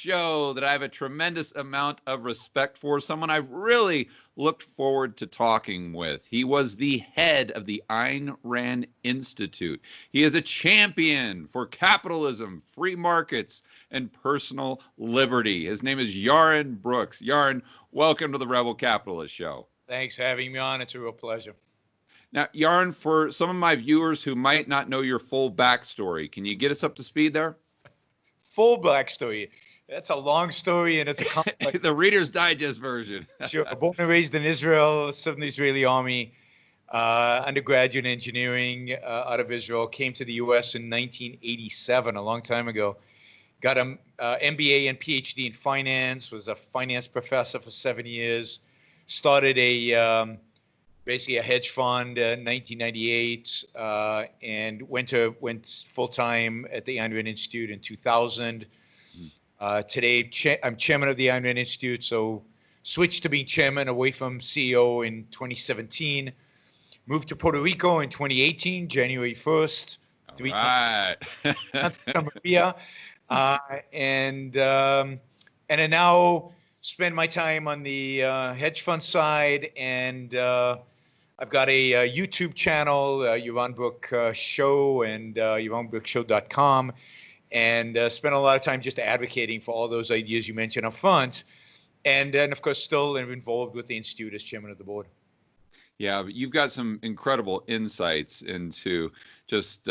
show that I have a tremendous amount of respect for, someone I've really looked forward to talking with. He was the head of the Ayn Rand Institute. He is a champion for capitalism, free markets, and personal liberty. His name is Yaron Brooks. Yaron, welcome to the Rebel Capitalist Show. Thanks for having me on. It's a real pleasure. Now, Yaron, for some of my viewers who might not know your full backstory, can you get us up to speed there? Full backstory. That's a long story, and it's a complex. The Reader's Digest version. Sure. Born and raised in Israel, served in the Israeli army, undergraduate in engineering out of Israel. Came to the U.S. in 1987, a long time ago. Got an MBA and PhD in finance. Was a finance professor for 7 years. Started basically a hedge fund in 1998, and went full time at the Ayn Rand Institute in 2000. Today, I'm chairman of the Ayn Rand Institute, so switched to being chairman away from CEO in 2017. Moved to Puerto Rico in 2018, January 1st. All right. Maria, and then now spend my time on the hedge fund side, and I've got a YouTube channel, Yaron Brook Show, and yaronbrookshow.com. And spent a lot of time just advocating for all those ideas you mentioned up front. And then, of course, still involved with the Institute as chairman of the board. Yeah, but you've got some incredible insights into just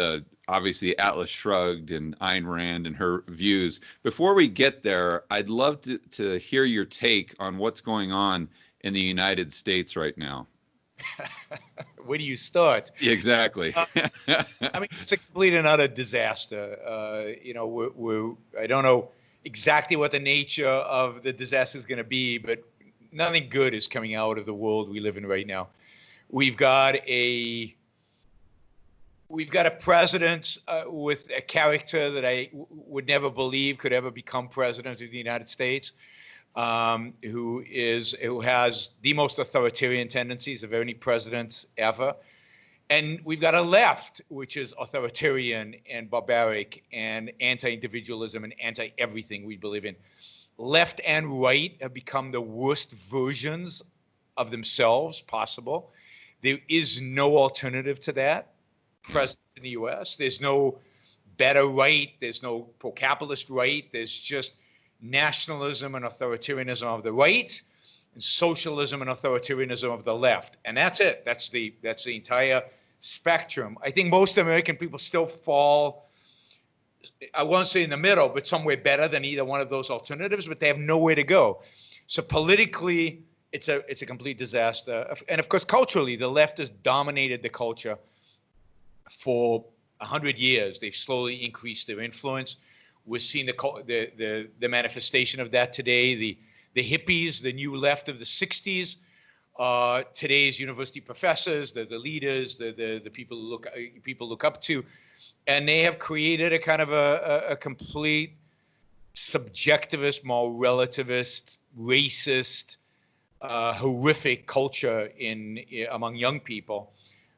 obviously Atlas Shrugged and Ayn Rand and her views. Before we get there, I'd love to hear your take on what's going on in the United States right now. Where do you start? Yeah, exactly. I mean, it's a complete and utter disaster. I don't know exactly what the nature of the disaster is going to be, but nothing good is coming out of the world we live in right now. We've got a president with a character that I would never believe could ever become president of the United States. Who has the most authoritarian tendencies of any president ever. And we've got a left, which is authoritarian and barbaric and anti-individualism and anti-everything we believe in. Left and right have become the worst versions of themselves possible. There is no alternative to that present in the U.S. There's no better right. There's no pro-capitalist right. There's just nationalism and authoritarianism of the right, and socialism and authoritarianism of the left, and that's it. That's the entire spectrum. I think most American people still fall, I won't say in the middle, but somewhere better than either one of those alternatives. But they have nowhere to go. So politically, it's a complete disaster, and of course culturally, the left has dominated the culture for 100 years. They've slowly increased their influence. We're seeing the manifestation of that today. The hippies, the new left of the 60s, today's university professors, the leaders, the people look up to, and they have created a kind of a complete subjectivist, more relativist, racist, horrific culture among young people,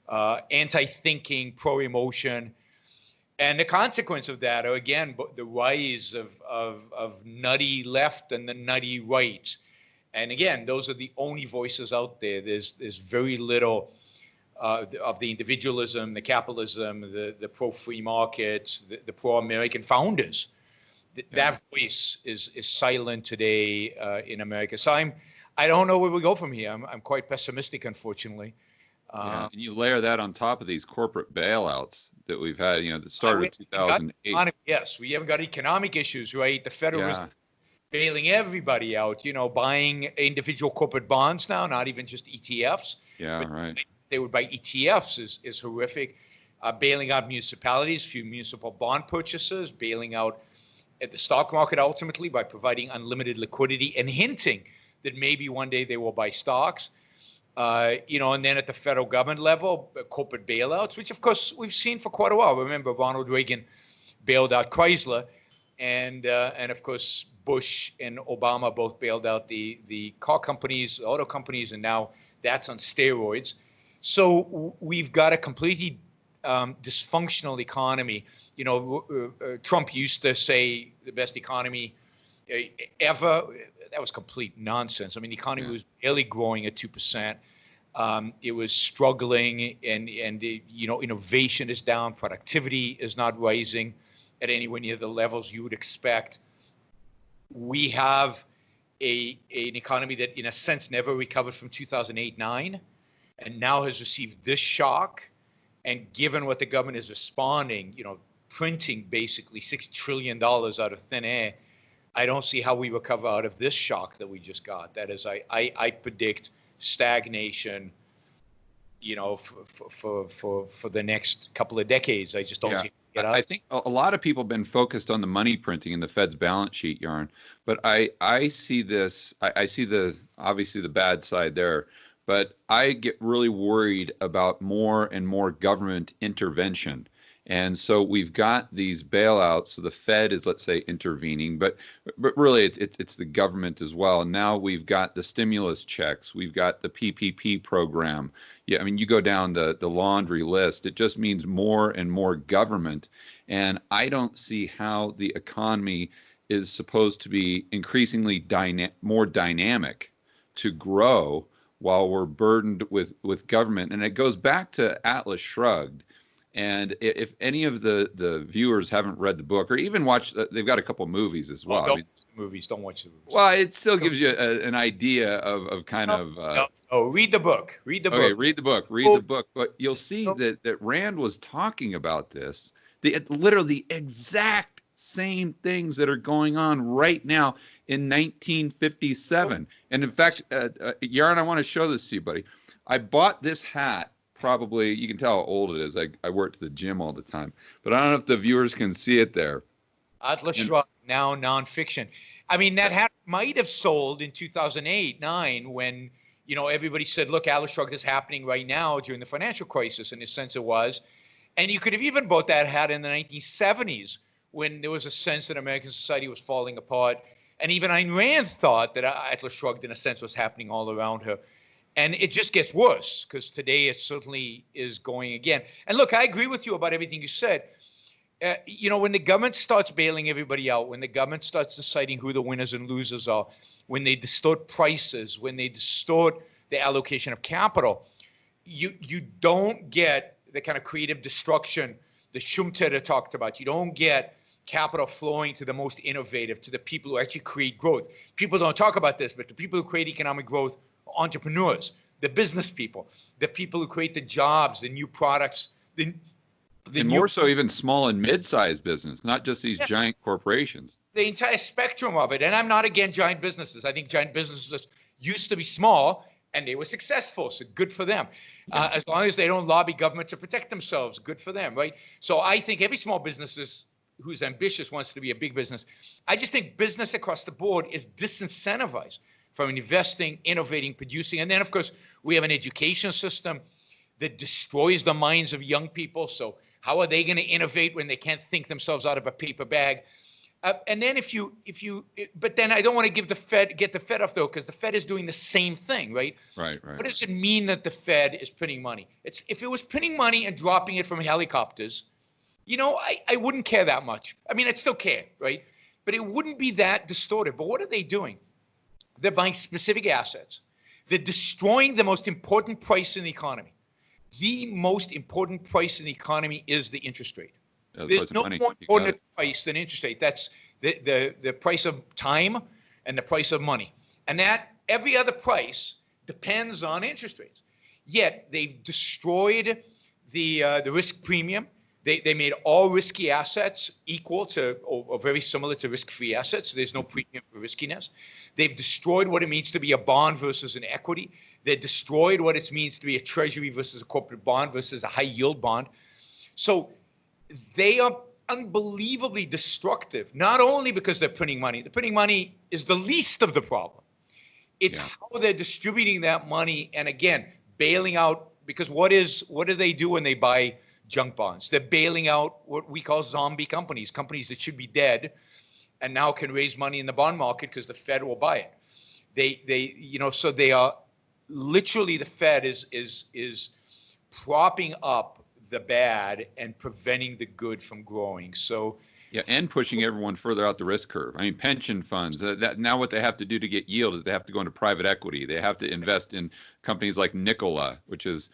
anti-thinking, pro-emotion. And the consequence of that are, again, the rise of nutty left and the nutty right. And again, those are the only voices out there. There's very little of the individualism, the capitalism, the pro-free markets, the pro-American founders. That voice is silent today in America. So I don't know where we go from here. I'm quite pessimistic, unfortunately. And you layer that on top of these corporate bailouts that we've had, that started in 2008. Yes, we haven't got economic issues, right? The Federal Reserve bailing everybody out, buying individual corporate bonds now, not even just ETFs. Yeah, right. They would buy ETFs is horrific. Bailing out municipalities through municipal bond purchases, bailing out at the stock market ultimately by providing unlimited liquidity and hinting that maybe one day they will buy stocks. And then at the federal government level, corporate bailouts, which of course we've seen for quite a while. Remember, Ronald Reagan bailed out Chrysler, and of course Bush and Obama both bailed out the car companies, auto companies, and now that's on steroids. So we've got a completely dysfunctional economy. Trump used to say the best economy ever. That was complete nonsense. I mean, the economy was barely growing at 2%. It was struggling, and innovation is down, productivity is not rising at anywhere near the levels you would expect. We have an economy that, in a sense, never recovered from 2008-9, and now has received this shock. And given what the government is responding, printing basically $6 trillion out of thin air, I don't see how we recover out of this shock that we just got. That is, I predict stagnation, for the next couple of decades. I just don't see how to get out. I think a lot of people have been focused on the money printing and the Fed's balance sheet, Yaron. But I see this. I see obviously the bad side there. But I get really worried about more and more government intervention. And so we've got these bailouts. So the Fed is, let's say, intervening, but really it's the government as well. And now we've got the stimulus checks. We've got the PPP program. Yeah, I mean, you go down the laundry list. It just means more and more government. And I don't see how the economy is supposed to be increasingly more dynamic to grow while we're burdened with government. And it goes back to Atlas Shrugged. And if any of the viewers haven't read the book or even watched, they've got a couple of movies as well. Don't watch the movies. Don't watch the movies. Well, it still gives you an idea of kind of. Read the book. Read the book. Okay, read the book. Read the book. But you'll see that Rand was talking about this. Literally the exact same things that are going on right now in 1957. And in fact, Yaron, I want to show this to you, buddy. I bought this hat. Probably, you can tell how old it is. I work to the gym all the time, but I don't know if the viewers can see it there. Atlas Shrugged, now nonfiction. I mean, that hat might have sold in 2008-9 when, everybody said, look, Atlas Shrugged is happening right now during the financial crisis. In a sense, it was. And you could have even bought that hat in the 1970s when there was a sense that American society was falling apart. And even Ayn Rand thought that Atlas Shrugged, in a sense, was happening all around her. And it just gets worse because today it certainly is going again. And look, I agree with you about everything you said. When the government starts bailing everybody out, when the government starts deciding who the winners and losers are, when they distort prices, when they distort the allocation of capital, you don't get the kind of creative destruction that Schumpeter talked about. You don't get capital flowing to the most innovative, to the people who actually create growth. People don't talk about this, but the people who create economic growth, entrepreneurs, the business people, the people who create the jobs, the new products, and more so even small and mid-sized business, not just these giant corporations. The entire spectrum of it. And I'm not against giant businesses. I think giant businesses used to be small and they were successful. So good for them. As long as they don't lobby government to protect themselves, good for them, right? So I think every small business who's ambitious wants to be a big business. I just think business across the board is disincentivized from investing, innovating, producing. And then, of course, we have an education system that destroys the minds of young people. So how are they going to innovate when they can't think themselves out of a paper bag? And then but then I don't want to get the Fed off though, because the Fed is doing the same thing, right? Right. What does it mean that the Fed is printing money? If it was printing money and dropping it from helicopters, I wouldn't care that much. I mean, I'd still care, right? But it wouldn't be that distorted. But what are they doing? They're buying specific assets. They're destroying the most important price in the economy. The most important price in the economy is the interest rate. There's no more important price than interest rate. That's the price of time and the price of money. And that every other price depends on interest rates. Yet they've destroyed the risk premium. They made all risky assets equal to or very similar to risk-free assets. There's no premium for riskiness. They've destroyed what it means to be a bond versus an equity. They destroyed what it means to be a treasury versus a corporate bond versus a high-yield bond. So they are unbelievably destructive, not only because they're printing money. The printing money is the least of the problem. It's how they're distributing that money and, again, bailing out. Because what do they do when they buy junk bonds? They're bailing out what we call zombie companies that should be dead and now can raise money in the bond market because the Fed will buy it. So they are literally, the Fed is propping up the bad and preventing the good from growing. So Yeah, and pushing everyone further out the risk curve. I mean, pension funds, that now what they have to do to get yield is they have to go into private equity. They have to invest in companies like Nikola, which is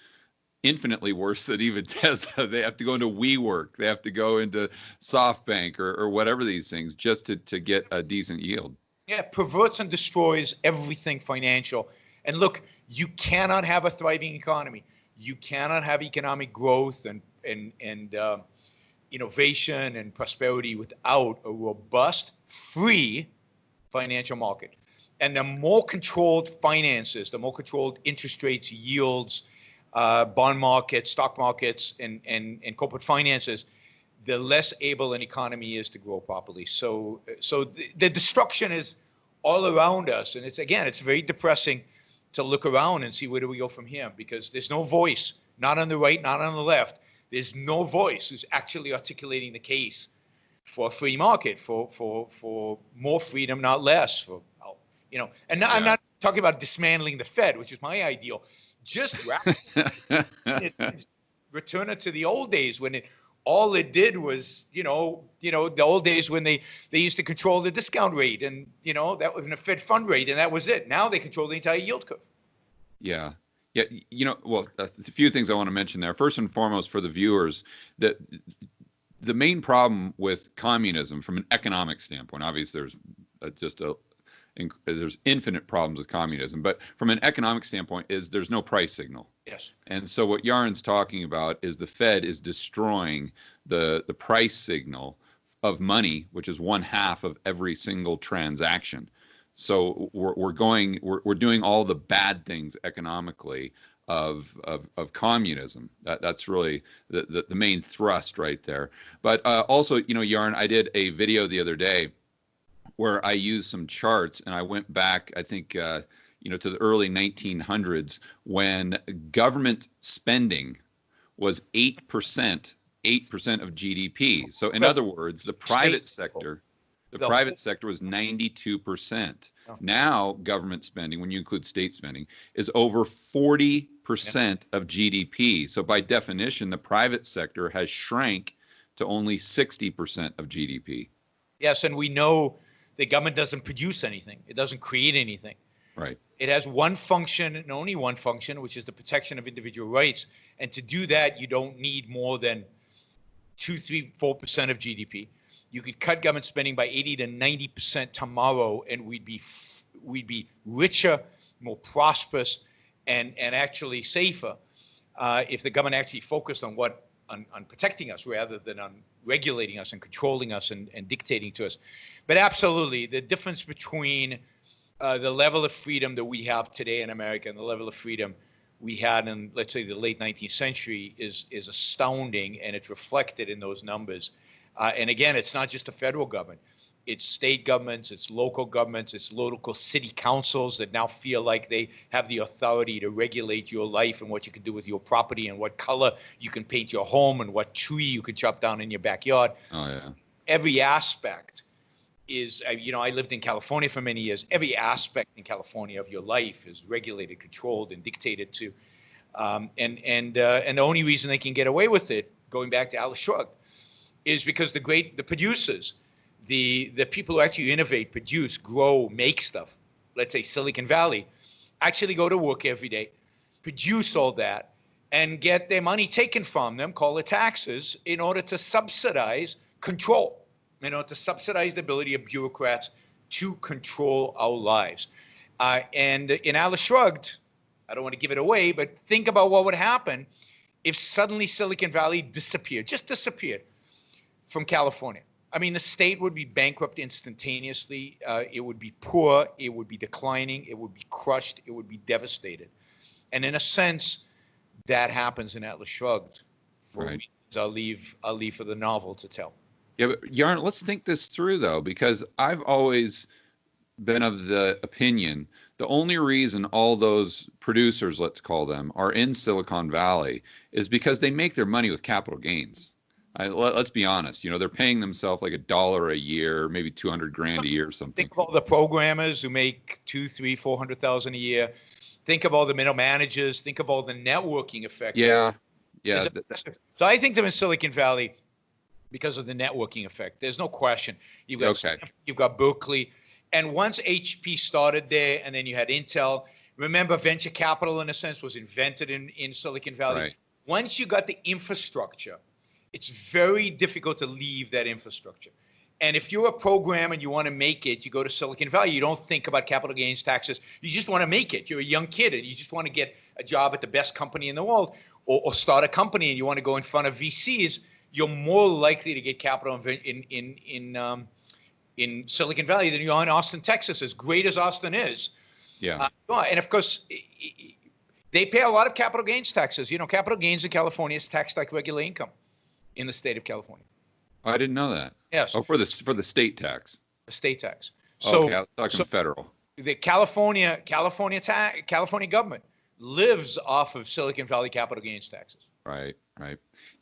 infinitely worse than even Tesla. They have to go into WeWork. They have to go into SoftBank or whatever these things just to get a decent yield. Yeah, perverts and destroys everything financial. And look, you cannot have a thriving economy. You cannot have economic growth and innovation and prosperity without a robust, free financial market. And the more controlled finances, the more controlled interest rates, yields, bond markets, stock markets, and corporate finances, the less able an economy is to grow properly. So the destruction is all around us. And it's very depressing to look around and see where do we go from here, because there's no voice, not on the right, not on the left. There's no voice who's actually articulating the case for a free market, for more freedom, not less. And I'm not talking about dismantling the Fed, which is my ideal. Just return it to the old days when all it did was, the old days when they used to control the discount rate and, that was the Fed fund rate, and that was it. Now they control the entire yield curve. Yeah. Yeah. Well, a few things I want to mention there. First and foremost, for the viewers, that the main problem with communism from an economic standpoint, obviously there's infinite problems with communism, but from an economic standpoint is there's no price signal. Yes. And so what Yaron's talking about is the Fed is destroying the price signal of money, which is 1/2 of every single transaction. So we're doing all the bad things economically of communism. That's really the main thrust right there. But also, Yaron, I did a video the other day where I used some charts, and I went back, I think, to the early 1900s when government spending was 8% of GDP. So in other words, the private sector was 92%. Now government spending, when you include state spending, is over 40% of GDP. So by definition, the private sector has shrank to only 60% of GDP. Yes, and we know the government doesn't produce anything. It doesn't create anything. Right. It has one function and only one function, which is the protection of individual rights. And to do that, you don't need more than 2, 3, 4% of GDP. You could cut government spending by 80 to 90% tomorrow, and we'd be richer, more prosperous, and actually safer if the government actually focused on protecting us rather than on regulating us and controlling us and dictating to us. But absolutely, the difference between the level of freedom that we have today in America and the level of freedom we had in, let's say, the late 19th century is astounding, and it's reflected in those numbers. And again, it's not just the federal government. It's state governments, it's local governments, it's local city councils that now feel like they have the authority to regulate your life and what you can do with your property and what color you can paint your home and what tree you can chop down in your backyard. Oh, yeah. Every aspect is, I lived in California for many years. Every aspect in California of your life is regulated, controlled, and dictated to. And the only reason they can get away with it, going back to Atlas Shrugged, is because the producers, the people who actually innovate, produce, grow, make stuff, let's say Silicon Valley, actually go to work every day, produce all that, and get their money taken from them, call it taxes, in order to subsidize control, to subsidize the ability of bureaucrats to control our lives. And in Atlas Shrugged, I don't want to give it away, but think about what would happen if suddenly Silicon Valley just disappeared from California. I mean, the state would be bankrupt instantaneously. It would be poor. It would be declining. It would be crushed. It would be devastated. And in a sense, that happens in Atlas Shrugged. For right. reasons I'll leave for the novel to tell. Yeah, but Yaron, let's think this through, though, because I've always been of the opinion the only reason all those producers, let's call them, are in Silicon Valley is because they make their money with capital gains. Let's be honest. They're paying themselves like $1 a year, maybe $200,000 a year or something. Think of all the programmers who make $200,000, $300,000, $400,000 a year. Think of all the middle managers. Think of all the networking effect. Yeah. So I think they're in Silicon Valley because of the networking effect. There's no question. You've got Okay. Stanford, you've got Berkeley, and once HP started there, and then you had Intel. Remember, venture capital, in a sense, was invented in Silicon Valley. Right. Once you got the infrastructure, it's very difficult to leave that infrastructure. And if you're a program and you want to make it, you go to Silicon Valley. You don't think about capital gains taxes. You just want to make it. You're a young kid and you just want to get a job at the best company in the world, or start a company and you want to go in front of VCs. You're more likely to get capital in Silicon Valley than you are in Austin, Texas, as great as Austin is. Yeah. And of course, they pay a lot of capital gains taxes. You know, capital gains in California is taxed like regular income in the state of California. Oh, I didn't know that. Yes. Oh, for the state tax. The state tax. So, okay, I was talking federal. The California government lives off of Silicon Valley capital gains taxes. Right.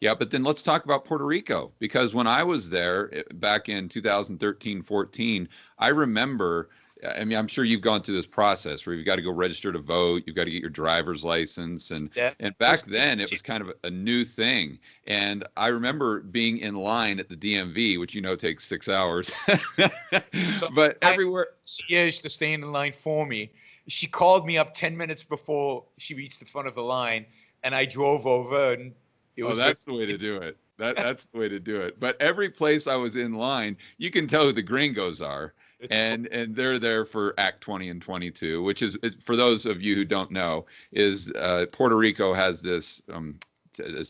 Yeah, but then let's talk about Puerto Rico, because when I was there back in 2013, 14, I remember, I mean, I'm sure you've gone through this process where you've got to go register to vote, you've got to get your driver's license, and back then it was kind of a new thing. And I remember being in line at the DMV, which takes 6 hours. But everywhere, years to stand in line for me. She called me up 10 minutes before she reached the front of the line, and I drove over, and it was. That's the way to do it. That's the way to do it. But every place I was in line, you can tell who the gringos are. And they're there for Act 20 and 22, which is, for those of you who don't know, is Puerto Rico has this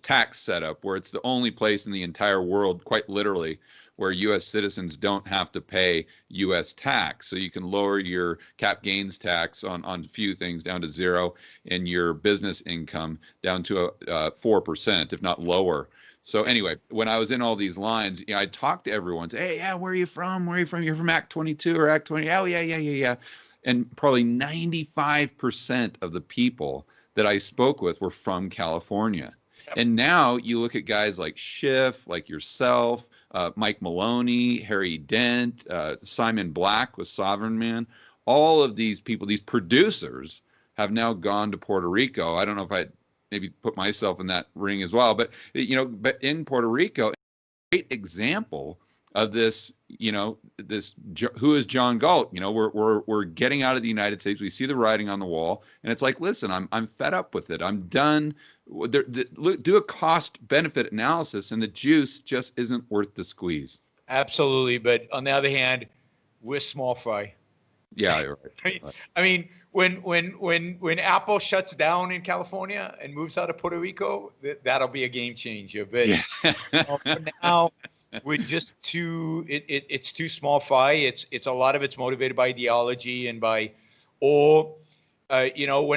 tax setup where it's the only place in the entire world, quite literally, where U.S. citizens don't have to pay U.S. tax. So you can lower your cap gains tax on a few things down to 0, and your business income down to 4%, if not lower. So anyway, when I was in all these lines, I talked to everyone, say, hey, yeah, where are you from? Where are you from? You're from Act 22 or Act 20? Oh, yeah. And probably 95% of the people that I spoke with were from California. Yep. And now you look at guys like Schiff, like yourself, Mike Maloney, Harry Dent, Simon Black with Sovereign Man. All of these people, these producers, have now gone to Puerto Rico. I don't know if I maybe put myself in that ring as well, but but in Puerto Rico, a great example of this, who is John Galt? We're getting out of the United States. We see the writing on the wall, and it's like, listen, I'm fed up with it. I'm done. Do a cost benefit analysis, and the juice just isn't worth the squeeze. Absolutely, but on the other hand, we're small fry. Yeah, you're right. I mean, when Apple shuts down in California and moves out of Puerto Rico, that'll be a game changer. But for now, we're just it's too small fry. It's a lot of it's motivated by ideology and we're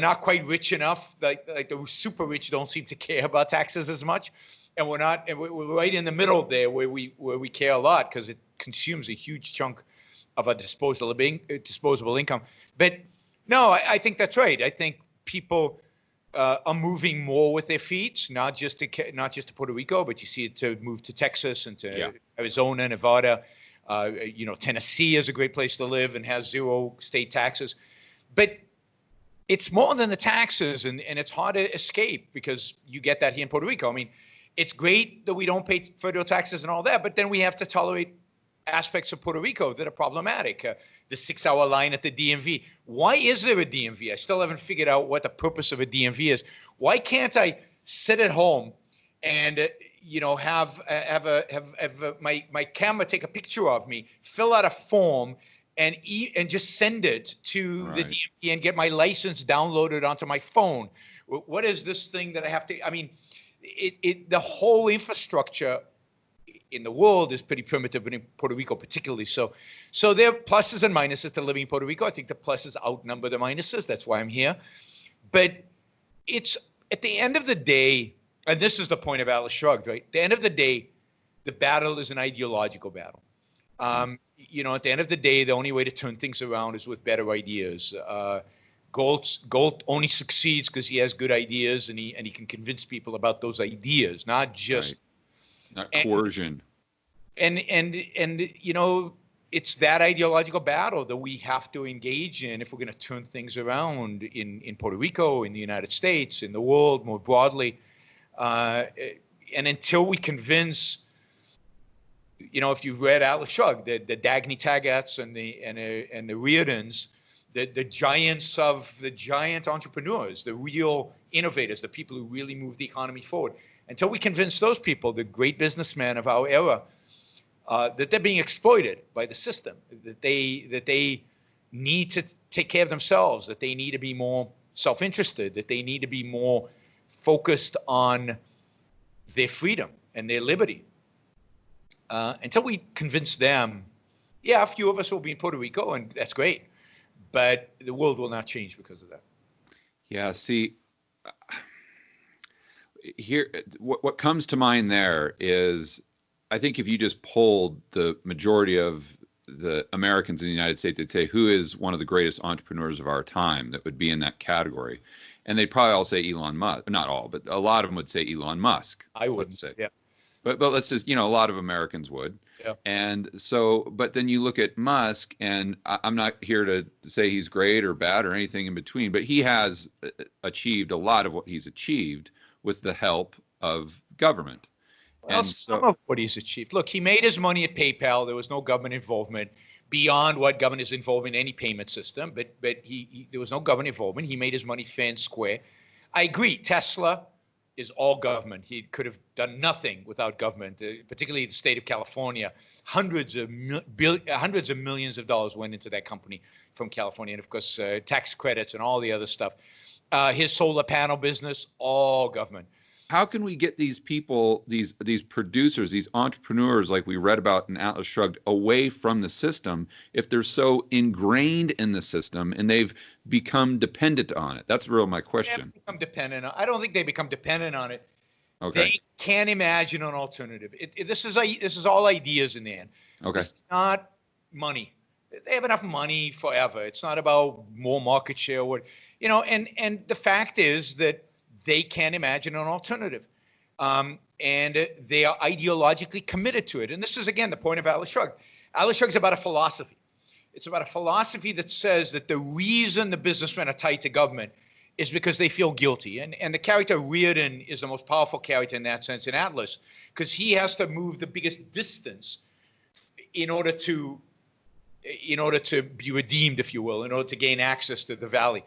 not quite rich enough. Like the super rich don't seem to care about taxes as much, and we're we're right in the middle there where we care a lot because it consumes a huge chunk of our disposable income. But no, I think that's right. I think people are moving more with their feet, not just to Puerto Rico, but you see it to move to Texas and to Arizona, Nevada. Tennessee is a great place to live and has 0 state taxes. But it's more than the taxes, and it's hard to escape because you get that here in Puerto Rico. I mean, it's great that we don't pay federal taxes and all that, but then we have to tolerate aspects of Puerto Rico that are problematic. The 6-hour line at the DMV. Why is there a DMV? I still haven't figured out what the purpose of a DMV is. Why can't I sit at home and have my camera take a picture of me, fill out a form, and just send it to the DMV and get my license downloaded onto my phone? What is this thing that I have to? I mean, the whole infrastructure in the world is pretty primitive, but in Puerto Rico particularly so. So there are pluses and minuses to living in Puerto Rico. I think the pluses outnumber the minuses. That's why I'm here. But it's at the end of the day, and this is the point of Atlas Shrugged, right? At the end of the day, the battle is an ideological battle. At the end of the day, the only way to turn things around is with better ideas. Galt only succeeds because he has good ideas and he can convince people about those ideas, not just not coercion. And it's that ideological battle that we have to engage in if we're going to turn things around in Puerto Rico, in the United States, in the world more broadly. And until we convince if you've read Atlas Shrugged, the Dagny Taggarts and the Reardons, the giants of the giant entrepreneurs, the real innovators, the people who really move the economy forward. Until we convince those people, the great businessmen of our era, that they're being exploited by the system, that they need to take care of themselves, that they need to be more self-interested, that they need to be more focused on their freedom and their liberty. Until we convince them, yeah, a few of us will be in Puerto Rico, and that's great, but the world will not change because of that. Yeah, see, here, what comes to mind there is, I think if you just polled the majority of the Americans in the United States, they'd say, who is one of the greatest entrepreneurs of our time that would be in that category? And they'd probably all say Elon Musk. Not all, but a lot of them would say Elon Musk. I would say. Yeah. But let's just, a lot of Americans would. Yeah. And so, but then you look at Musk, and I'm not here to say he's great or bad or anything in between, but he has achieved a lot of what he's achieved with the help of government. Well, some of what he's achieved. Look, he made his money at PayPal. There was no government involvement beyond what government is involved in any payment system. But there was no government involvement. He made his money fair and square. I agree. Tesla is all government. He could have done nothing without government, particularly the state of California. Hundreds of millions of dollars went into that company from California. And of course, tax credits and all the other stuff. His solar panel business, all government. How can we get these people, these producers, these entrepreneurs, like we read about in Atlas Shrugged, away from the system if they're so ingrained in the system and they've become dependent on it? That's really my question. Become dependent on, I don't think they become dependent on it. Okay. They can't imagine an alternative. This is all ideas in the end. Okay. It's not money. They have enough money forever. It's not about more market share. And the fact is that they can't imagine an alternative. And they are ideologically committed to it. And this is, again, the point of Atlas Shrugged. Atlas Shrugged is about a philosophy. It's about a philosophy that says that the reason the businessmen are tied to government is because they feel guilty. And the character Reardon is the most powerful character in that sense in Atlas, because he has to move the biggest distance in order to be redeemed, if you will, in order to gain access to the valley.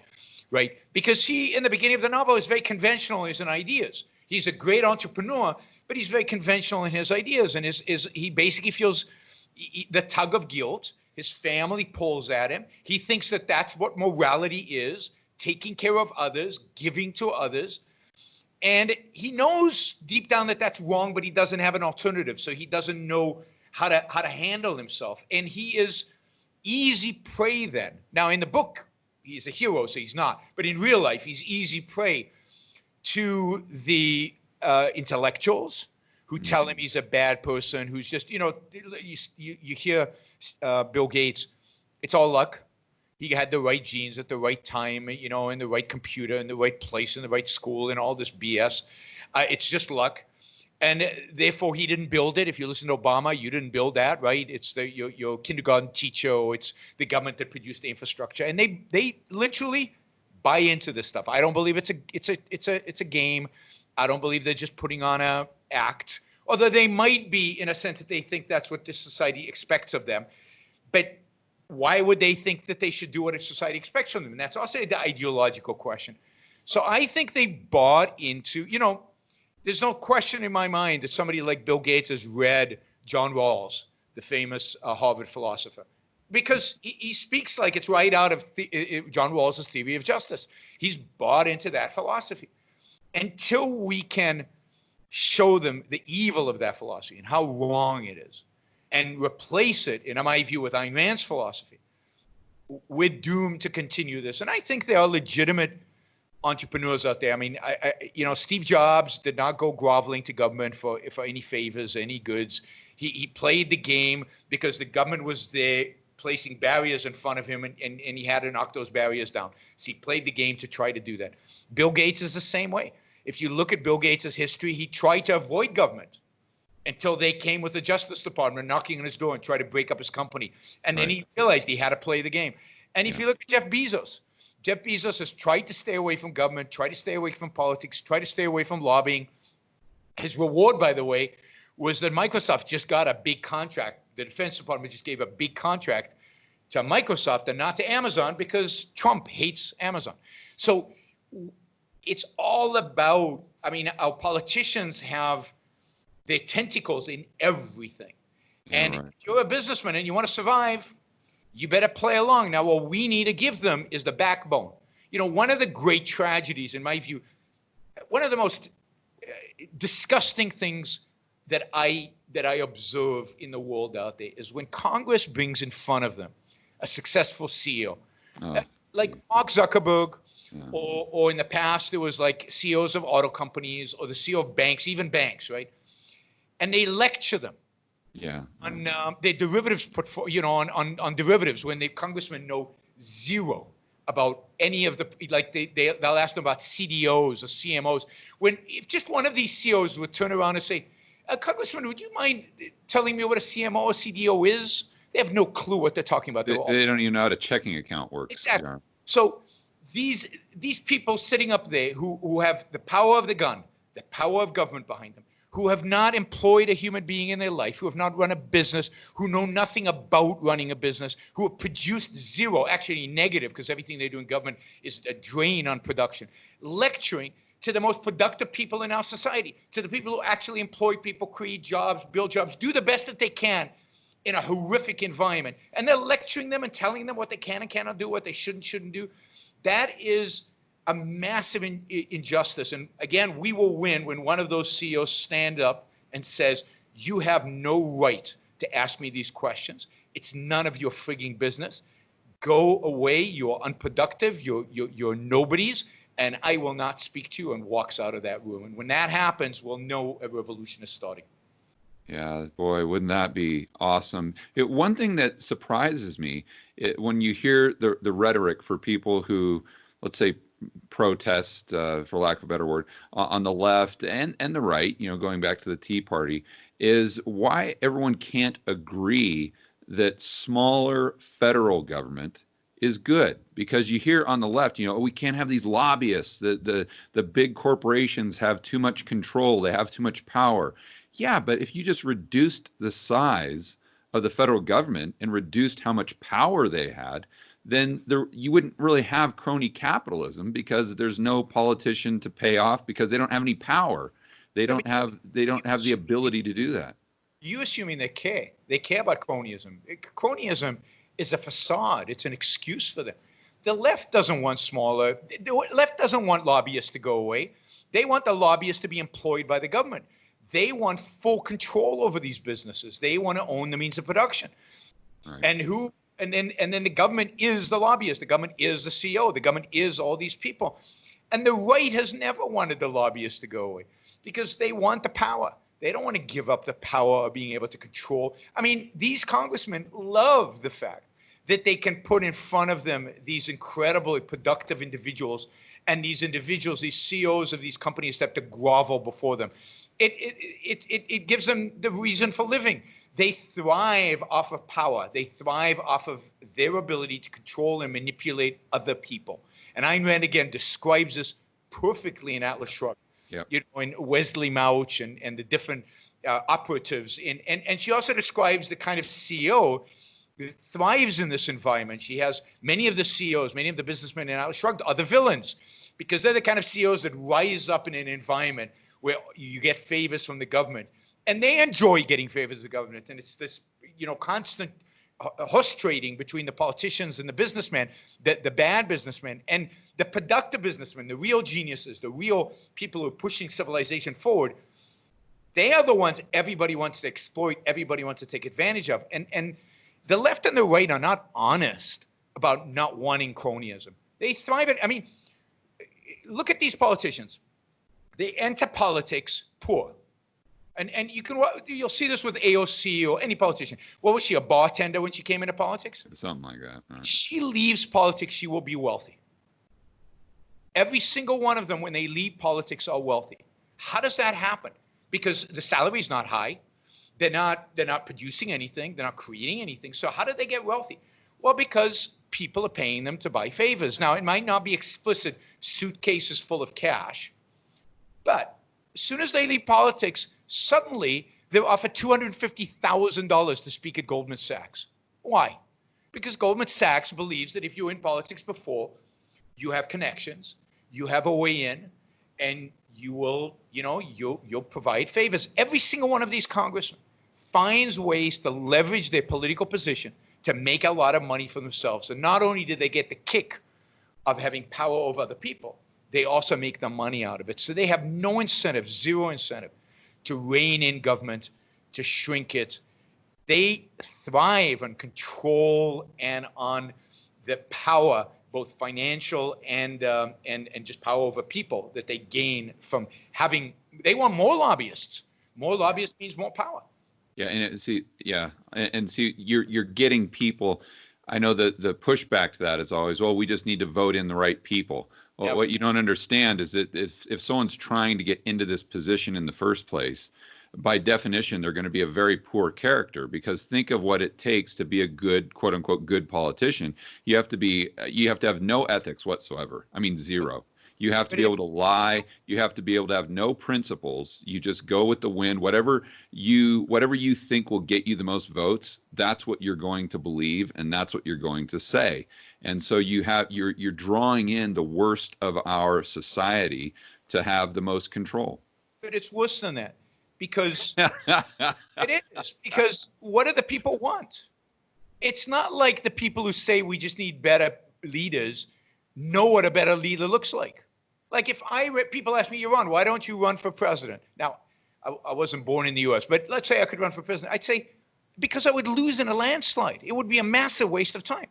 Right? Because he, in the beginning of the novel, is very conventional in his ideas. He's a great entrepreneur, but he's very conventional in his ideas. And he basically feels the tug of guilt. His family pulls at him. He thinks that that's what morality is, taking care of others, giving to others. And he knows deep down that that's wrong, but he doesn't have an alternative. So he doesn't know how to handle himself. And he is easy prey then. Now, in the book, he's a hero, so he's not. But in real life, he's easy prey to the intellectuals who tell him he's a bad person, who's just, you hear Bill Gates, it's all luck. He had the right genes at the right time, in the right computer, in the right place, in the right school, and all this BS. It's just luck. And therefore, he didn't build it. If you listen to Obama, you didn't build that, right? It's your kindergarten teacher, or it's the government that produced the infrastructure, and they literally buy into this stuff. I don't believe it's a game. I don't believe they're just putting on a act, although they might be in a sense that they think that's what this society expects of them. But why would they think that they should do what a society expects from them? And that's also the ideological question. So I think they bought into, there's no question in my mind that somebody like Bill Gates has read John Rawls, the famous Harvard philosopher, because he speaks like it's right out of John Rawls' theory of justice. He's bought into that philosophy. Until we can show them the evil of that philosophy and how wrong it is, and replace it, in my view, with Ayn Rand's philosophy, we're doomed to continue this. And I think there are legitimate entrepreneurs out there. I mean, Steve Jobs did not go groveling to government for any favors, any goods. He played the game because the government was there placing barriers in front of him, and he had to knock those barriers down. So he played the game to try to do that. Bill Gates is the same way. If you look at Bill Gates' history, he tried to avoid government until they came with the Justice Department knocking on his door and tried to break up his company. And then he realized he had to play the game. And if you look at Jeff Bezos has tried to stay away from government, tried to stay away from politics, tried to stay away from lobbying. His reward, by the way, was that Microsoft just got a big contract. The Defense Department just gave a big contract to Microsoft and not to Amazon because Trump hates Amazon. So it's all about, I mean, our politicians have their tentacles in everything. And if you're a businessman and you want to survive, you better play along. Now, what we need to give them is the backbone. You know, one of the great tragedies, in my view, one of the most disgusting things that I observe in the world out there is when Congress brings in front of them a successful CEO, like Mark Zuckerberg, or in the past, there was like CEOs of auto companies or the CEO of banks, even banks, right? And they lecture them on their derivatives portfolio, on derivatives when the congressmen know zero about any of the, like they'll ask them about CDOs or CMOs. When if just one of these CEOs would turn around and say, Congressman, would you mind telling me what a CMO or CDO is? They have no clue what they're talking about. They don't even know how a checking account works. Exactly. Yeah. So these people sitting up there who have the power of the gun, the power of government behind them, who have not employed a human being in their life, who have not run a business, who know nothing about running a business, who have produced zero, actually negative, because everything they do in government is a drain on production, lecturing to the most productive people in our society, to the people who actually employ people, create jobs, build jobs, do the best that they can in a horrific environment. And they're lecturing them and telling them what they can and cannot do, what they shouldn't do. That is a massive injustice. And again, we will win when one of those CEOs stand up and says, you have no right to ask me these questions. It's none of your frigging business. Go away. You're unproductive. You're nobodies. And I will not speak to you, and walks out of that room. And when that happens, we'll know a revolution is starting. Yeah, boy, wouldn't that be awesome? One thing that surprises me, when you hear the rhetoric for people who, let's say, protest, for lack of a better word, on the left and the right, going back to the Tea Party, is why everyone can't agree that smaller federal government is good. Because you hear on the left, we can't have these lobbyists, the big corporations have too much control, they have too much power. Yeah, but if you just reduced the size of the federal government and reduced how much power they had, then you wouldn't really have crony capitalism, because there's no politician to pay off because they don't have any power. They don't have the ability to do that. You assuming they care. They care about cronyism. Cronyism is a facade. It's an excuse for them. The left doesn't want smaller. The left doesn't want lobbyists to go away. They want the lobbyists to be employed by the government. They want full control over these businesses. They want to own the means of production. Right. And then the government is the lobbyist. The government is the CEO. The government is all these people. And the right has never wanted the lobbyists to go away because they want the power. They don't want to give up the power of being able to control. I mean, these congressmen love the fact that they can put in front of them these incredibly productive individuals, and these individuals, these CEOs of these companies, have to grovel before them. It gives them the reason for living. They thrive off of power. They thrive off of their ability to control and manipulate other people. And Ayn Rand, again, describes this perfectly in Atlas Shrugged. Yep. In Wesley Mouch and the different operatives. And she also describes the kind of CEO that thrives in this environment. She has many of the CEOs, many of the businessmen in Atlas Shrugged are the villains, because they're the kind of CEOs that rise up in an environment where you get favors from the government. And they enjoy getting favors of the government. And it's this, constant horse trading between the politicians and the businessmen, the bad businessmen, and the productive businessmen, the real geniuses, the real people who are pushing civilization forward. They are the ones everybody wants to exploit, everybody wants to take advantage of. And the left and the right are not honest about not wanting cronyism. They thrive at, look at these politicians. They enter politics poor. And you'll see this with AOC or any politician. What was she, a bartender when she came into politics? Something like that. Right. She leaves politics, she will be wealthy. Every single one of them, when they leave politics, are wealthy. How does that happen? Because the salary is not high. They're not producing anything. They're not creating anything. So how did they get wealthy? Well, because people are paying them to buy favors. Now, it might not be explicit suitcases full of cash, but as soon as they leave politics, suddenly They're offered $250,000 to speak at Goldman Sachs. Why? Because Goldman Sachs believes that if you're in politics before, you have connections, you have a way in, and you will, you'll provide favors. Every single one of these congressmen finds ways to leverage their political position to make a lot of money for themselves. And not only do they get the kick of having power over other people, they also make the money out of it. So they have no incentive, zero incentive, to rein in government, to shrink it. They thrive on control and on the power, both financial and just power over people that they gain from having. They want more lobbyists. More lobbyists means more power. Yeah, and see, you're getting people. I know that the pushback to that is always, well, we just need to vote in the right people. Well, Yep. what you don't understand is that if someone's trying to get into this position in the first place, by definition, they're going to be a very poor character, because think of what it takes to be a good, quote unquote, good politician. You have to have no ethics whatsoever. I mean, zero. You have to be able to lie. You have to be able to have no principles. You just go with the wind. Whatever you think will get you the most votes, that's what you're going to believe, and that's what you're going to say. And so you're drawing in the worst of our society to have the most control. But it's worse than that, because it is. Because what do the people want? It's not like the people who say we just need better leaders know what a better leader looks like. Like if people ask me, Yaron, why don't you run for president? Now, I wasn't born in the U.S., but let's say I could run for president. I'd say, because I would lose in a landslide. It would be a massive waste of time.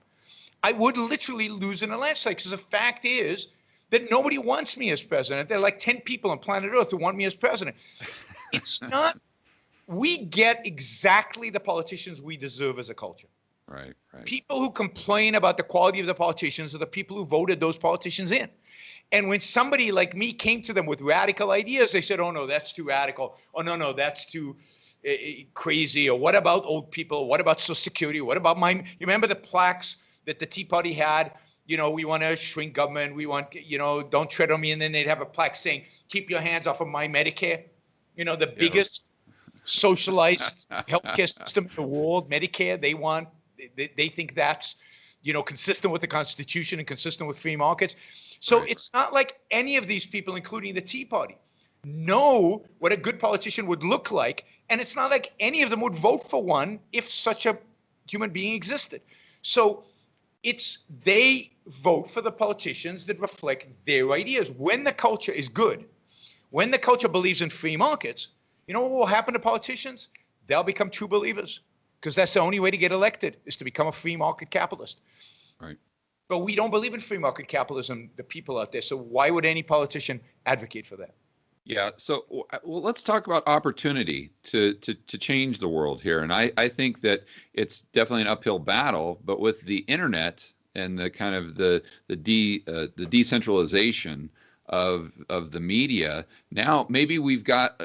I would literally lose in a landslide, because the fact is that nobody wants me as president. There are like 10 people on planet Earth who want me as president. It's not, we get exactly the politicians we deserve as a culture. Right. People who complain about the quality of the politicians are the people who voted those politicians in. And when somebody like me came to them with radical ideas, they said, oh, no, that's too radical. Oh, no, that's too crazy. Or what about old people? What about Social Security? What about you remember the plaques that the Tea Party had? We want to shrink government. We want, don't tread on me. And then they'd have a plaque saying, keep your hands off of my Medicare. The biggest socialized healthcare system in the world, Medicare. They think that's, consistent with the Constitution and consistent with free markets. So It's not like any of these people, including the Tea Party, know what a good politician would look like. And it's not like any of them would vote for one if such a human being existed. So they vote for the politicians that reflect their ideas. When the culture is good, when the culture believes in free markets, you know what will happen to politicians? They'll become true believers, because that's the only way to get elected, is to become a free market capitalist. Right. But we don't believe in free market capitalism, the people out there. So why would any politician advocate for that? Yeah. So, well, let's talk about opportunity to change the world here. And I think that it's definitely an uphill battle, but with the internet and the kind of the decentralization of the media, now maybe we've got,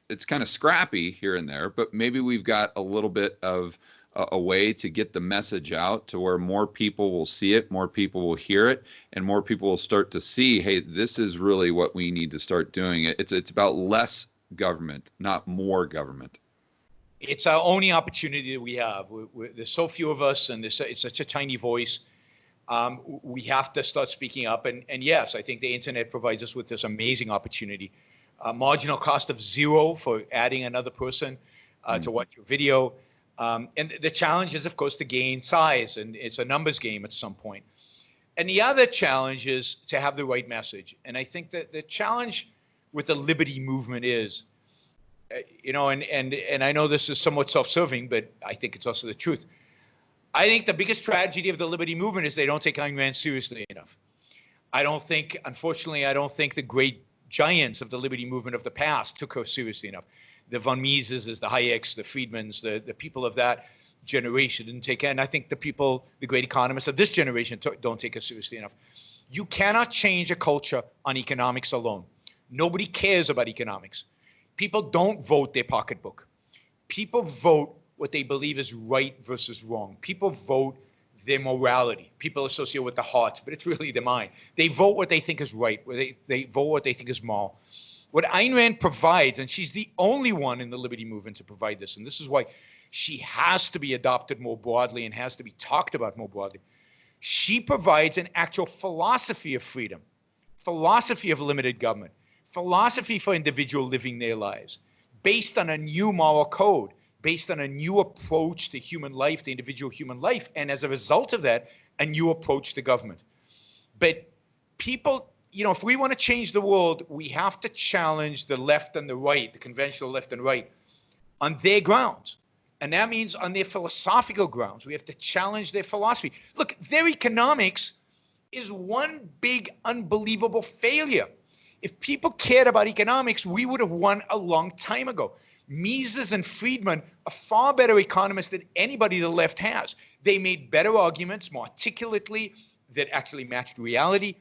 it's kind of scrappy here and there, but maybe we've got a little bit of a way to get the message out to where more people will see it, more people will hear it, and more people will start to see, hey, this is really what we need to start doing. It's about less government, not more government. It's our only opportunity that we have. There's so few of us, and it's such a tiny voice. We have to start speaking up. And yes, I think the internet provides us with this amazing opportunity. Marginal cost of zero for adding another person to watch your video. And the challenge is, of course, to gain size, and it's a numbers game at some point. And the other challenge is to have the right message. And I think that the challenge with the liberty movement is, and I know this is somewhat self-serving, but I think it's also the truth. I think the biggest tragedy of the liberty movement is they don't take Ayn Rand seriously enough. Unfortunately, I don't think the great giants of the liberty movement of the past took her seriously enough. The von Mises, the Hayeks, the Friedmans, the people of that generation didn't take it. And I think the great economists of this generation don't take it seriously enough. You cannot change a culture on economics alone. Nobody cares about economics. People don't vote their pocketbook. People vote what they believe is right versus wrong. People vote their morality. People associate with the heart, but it's really the mind. They vote what they think is right. They vote what they think is moral. What Ayn Rand provides, and she's the only one in the liberty movement to provide this, and this is why she has to be adopted more broadly and has to be talked about more broadly. She provides an actual philosophy of freedom, philosophy of limited government, philosophy for individual living their lives, based on a new moral code, based on a new approach to human life, to individual human life, and as a result of that, a new approach to government. But people, if we want to change the world, we have to challenge the left and the right, the conventional left and right, on their grounds. And that means on their philosophical grounds. We have to challenge their philosophy. Look, their economics is one big, unbelievable failure. If people cared about economics, we would have won a long time ago. Mises and Friedman are far better economists than anybody the left has. They made better arguments, more articulately, that actually matched reality.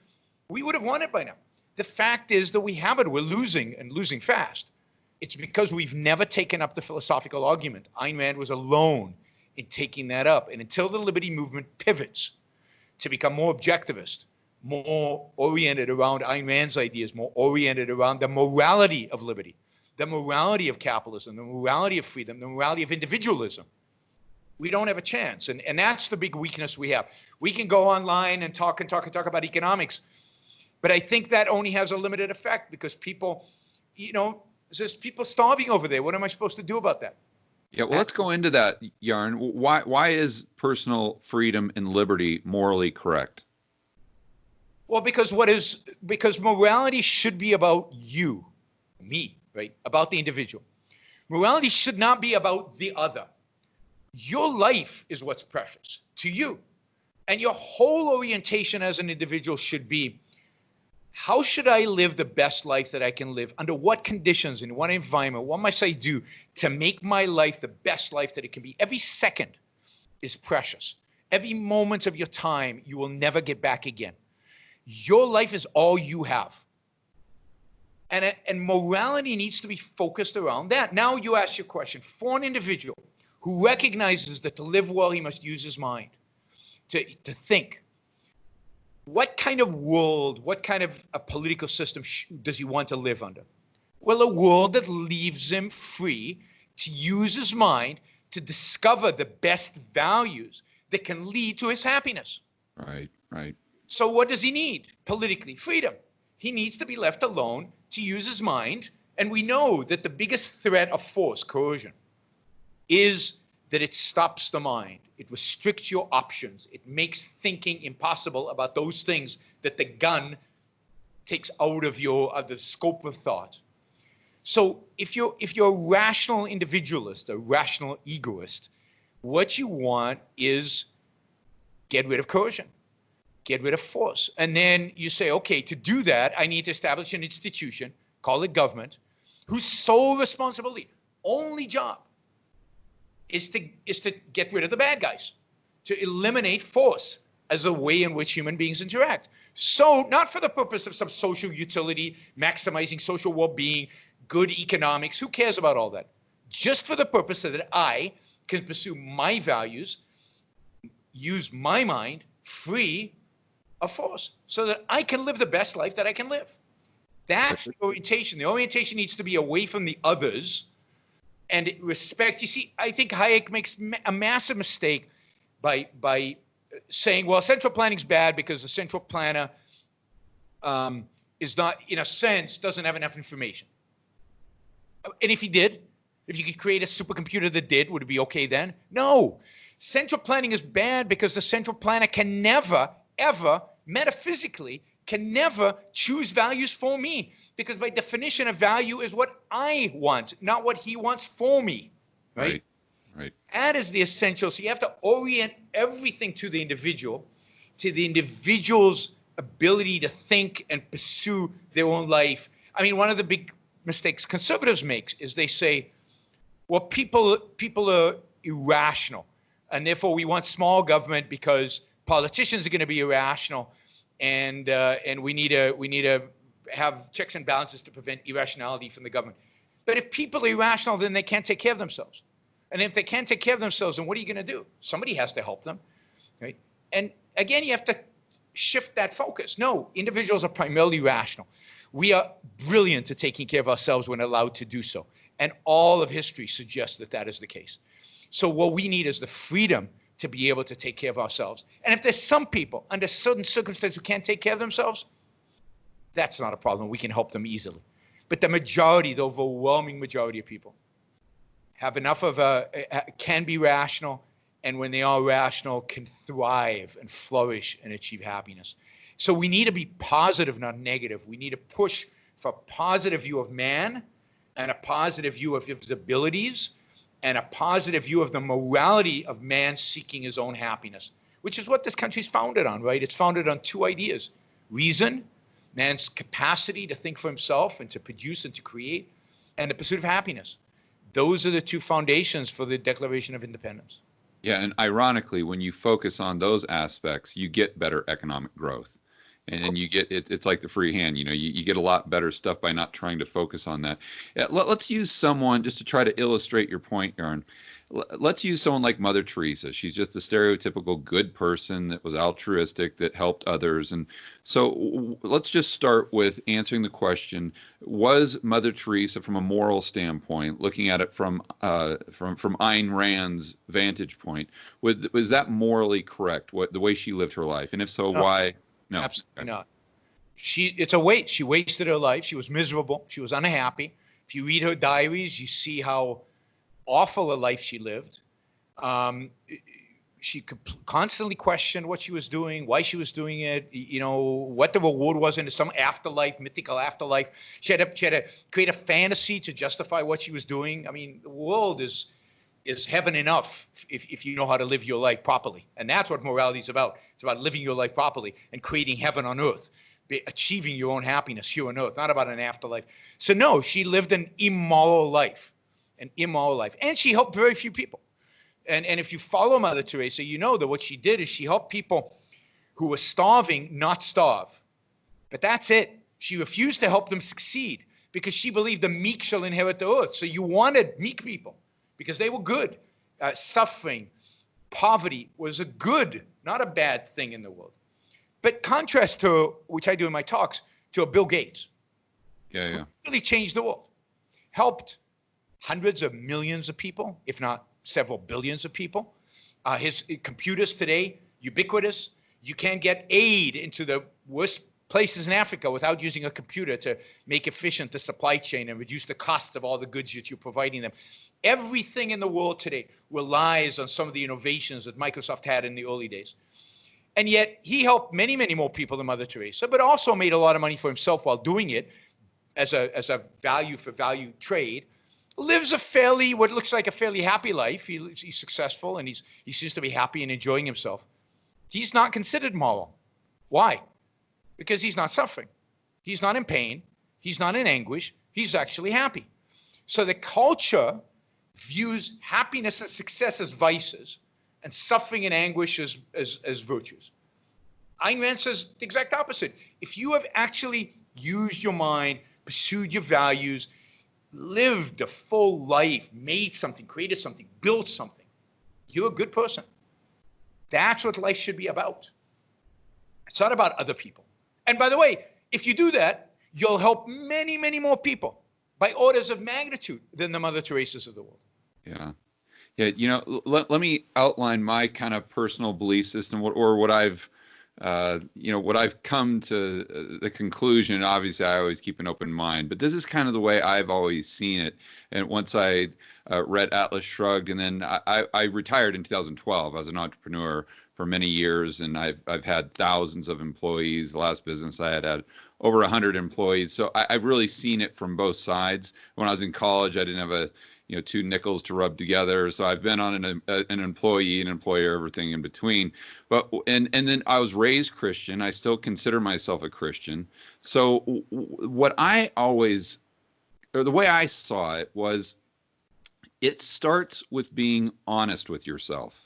We would have won it by now. The fact is that we haven't. We're losing, and losing fast. It's because we've never taken up the philosophical argument. Ayn Rand was alone in taking that up. And until the liberty movement pivots to become more objectivist, more oriented around Ayn Rand's ideas, more oriented around the morality of liberty, the morality of capitalism, the morality of freedom, the morality of individualism, we don't have a chance. And that's the big weakness we have. We can go online and talk about economics, but I think that only has a limited effect because people, there's people starving over there. What am I supposed to do about that? Yeah, well, let's go into that, Yaron. Why is personal freedom and liberty morally correct? Well, because morality should be about you, me, right? About the individual. Morality should not be about the other. Your life is what's precious to you. And your whole orientation as an individual should be, how should I live the best life that I can live? Under what conditions, in what environment? What must I do to make my life the best life that it can be? Every second is precious. Every moment of your time, you will never get back again. Your life is all you have. And morality needs to be focused around that. Now you ask your question, for an individual who recognizes that to live well, he must use his mind to think, what kind of world, what kind of a political system does he want to live under? Well, a world that leaves him free to use his mind to discover the best values that can lead to his happiness. Right, right. So what does he need politically? Freedom. He needs to be left alone to use his mind. And we know that the biggest threat of force, coercion, is that it stops the mind. It restricts your options. It makes thinking impossible about those things that the gun takes out of the scope of thought. So if you're a rational individualist, a rational egoist, what you want is get rid of coercion, get rid of force. And then you say, okay, to do that, I need to establish an institution, call it government, whose sole responsibility, only job, is to get rid of the bad guys, to eliminate force as a way in which human beings interact. So not for the purpose of some social utility, maximizing social well-being, good economics, who cares about all that? Just for the purpose so that I can pursue my values, use my mind free of force, so that I can live the best life that I can live. That's the orientation. The orientation needs to be away from the others and respect. You see, I think Hayek makes a massive mistake by saying, well, central planning is bad because the central planner is not, in a sense, doesn't have enough information. And if he did, if you could create a supercomputer that did, would it be okay then? No. Central planning is bad because the central planner can never, ever, metaphysically, can never choose values for me. Because by definition, a value is what I want, not what he wants for me. Right? Right. That is the essential. So you have to orient everything to the individual's ability to think and pursue their own life. I mean, one of the big mistakes conservatives make is they say, well, people are irrational, and therefore we want small government because politicians are going to be irrational, and we need to have checks and balances to prevent irrationality from the government. But if people are irrational, then they can't take care of themselves. And if they can't take care of themselves, then what are you going to do? Somebody has to help them, right? And again, you have to shift that focus. No, individuals are primarily rational. We are brilliant at taking care of ourselves when allowed to do so. And all of history suggests that that is the case. So what we need is the freedom to be able to take care of ourselves. And if there's some people under certain circumstances who can't take care of themselves, that's not a problem. We can help them easily. But the majority, the overwhelming majority of people have enough of can be rational, and when they are rational, can thrive and flourish and achieve happiness. So we need to be positive, not negative. We need to push for a positive view of man and a positive view of his abilities and a positive view of the morality of man seeking his own happiness, which is what this country's founded on, right? It's founded on two ideas: reason, man's capacity to think for himself and to produce and to create, and the pursuit of happiness. Those are the two foundations for the Declaration of Independence. Yeah, and ironically, when you focus on those aspects, you get better economic growth. And you get it's like the free hand, you get a lot better stuff by not trying to focus on that. Yeah, let's use someone just to try to illustrate your point, Yaron. Let's use someone like Mother Teresa. She's just a stereotypical good person that was altruistic, that helped others. And so let's just start with answering the question: was Mother Teresa, from a moral standpoint, looking at it from Ayn Rand's vantage point, was that morally correct? The way she lived her life, and if so, why? No, absolutely not. It's a waste. She wasted her life. She was miserable. She was unhappy. If you read her diaries, you see how awful a life she lived. She constantly questioned what she was doing, why she was doing it, what the reward was in some afterlife, mythical afterlife. She had to create a fantasy to justify what she was doing. I mean, the world is heaven enough if you know how to live your life properly. And that's what morality is about. It's about living your life properly and creating heaven on earth, achieving your own happiness here on earth, not about an afterlife. So no, she lived an immoral life, and she helped very few people. And if you follow Mother Teresa, you know that what she did is she helped people who were starving not starve. But that's it. She refused to help them succeed because she believed the meek shall inherit the earth. So you wanted meek people because they were good. Suffering, poverty was a good, not a bad thing in the world. But contrast to, which I do in my talks, to a Bill Gates. Yeah. Who really changed the world. Helped hundreds of millions of people, if not several billions of people. His computers today, ubiquitous. You can't get aid into the worst places in Africa without using a computer to make efficient the supply chain and reduce the cost of all the goods that you're providing them. Everything in the world today relies on some of the innovations that Microsoft had in the early days. And yet he helped many, many more people than Mother Teresa, but also made a lot of money for himself while doing it as a value for value trade. Lives what looks like a fairly happy life. He's successful and he seems to be happy and enjoying himself. He's not considered moral. Why? Because he's not suffering. He's not in pain. He's not in anguish. He's actually happy. So the culture views happiness and success as vices and suffering and anguish as virtues. Ayn Rand says the exact opposite. If you have actually used your mind, pursued your values, lived a full life, made something, created something, built something, you're a good person. That's what life should be about. It's not about other people. And by the way, if you do that, you'll help many, many more people by orders of magnitude than the Mother Teresas of the world. Yeah. Yeah. Let me outline my kind of personal belief system or what I've come to the conclusion. Obviously, I always keep an open mind, but this is kind of the way I've always seen it. And once I read Atlas Shrugged, and then I retired in 2012. I was an entrepreneur for many years, and I've had thousands of employees. The last business I had over 100 employees. So I've really seen it from both sides. When I was in college, I didn't have two nickels to rub together. So I've been on an employee, an employer, everything in between. But and then I was raised Christian. I still consider myself a Christian. So what the way I saw it was, it starts with being honest with yourself.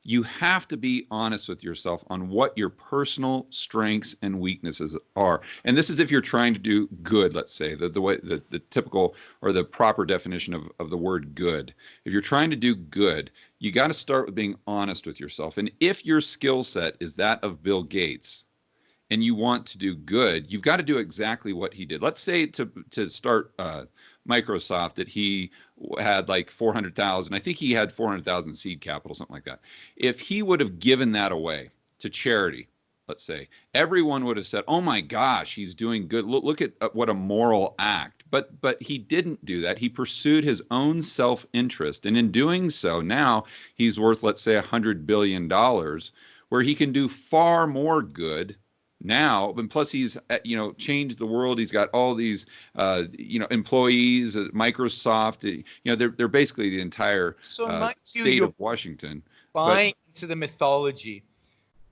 You have to be honest with yourself on what your personal strengths and weaknesses are. And this is if you're trying to do good, let's say, the typical or the proper definition of the word good. If you're trying to do good, you got to start with being honest with yourself. And if your skill set is that of Bill Gates, and you want to do good, you've got to do exactly what he did. Let's say to start Microsoft that he had like 400,000. I think he had 400,000 seed capital, something like that. If he would have given that away to charity, let's say, everyone would have said, "Oh my gosh, he's doing good. Look at what a moral act." But he didn't do that. He pursued his own self-interest, and in doing so, now he's worth, let's say, $100 billion, where he can do far more good now. And plus, he's changed the world. He's got all these employees at Microsoft. They're basically the entire state of Washington. Buying into the mythology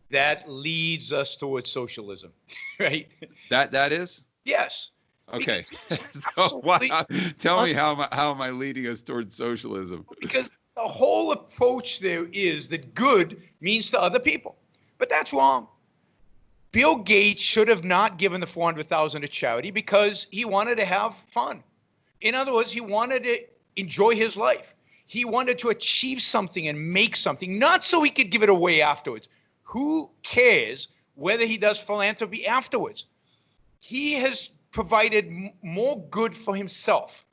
that leads us towards socialism, right? That is? Yes. Okay. So tell me how am I leading us towards socialism? Because the whole approach there is that good means to other people, but that's wrong. Bill Gates should have not given the 400,000 to charity because he wanted to have fun. In other words, he wanted to enjoy his life. He wanted to achieve something and make something, not so he could give it away afterwards. Who cares whether he does philanthropy afterwards? He has provided more good for himself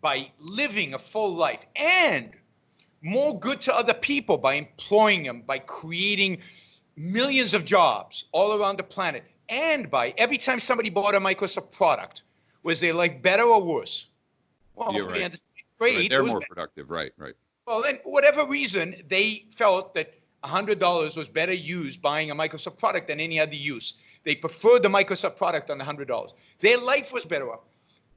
by living a full life, and more good to other people by employing them, by creating millions of jobs all around the planet, and by every time somebody bought a Microsoft product, was their life better or worse? Well, yeah, right. Right. They're more productive, right. Well, then, whatever reason, they felt that $100 was better used buying a Microsoft product than any other use. They preferred the Microsoft product on the $100. Their life was better off.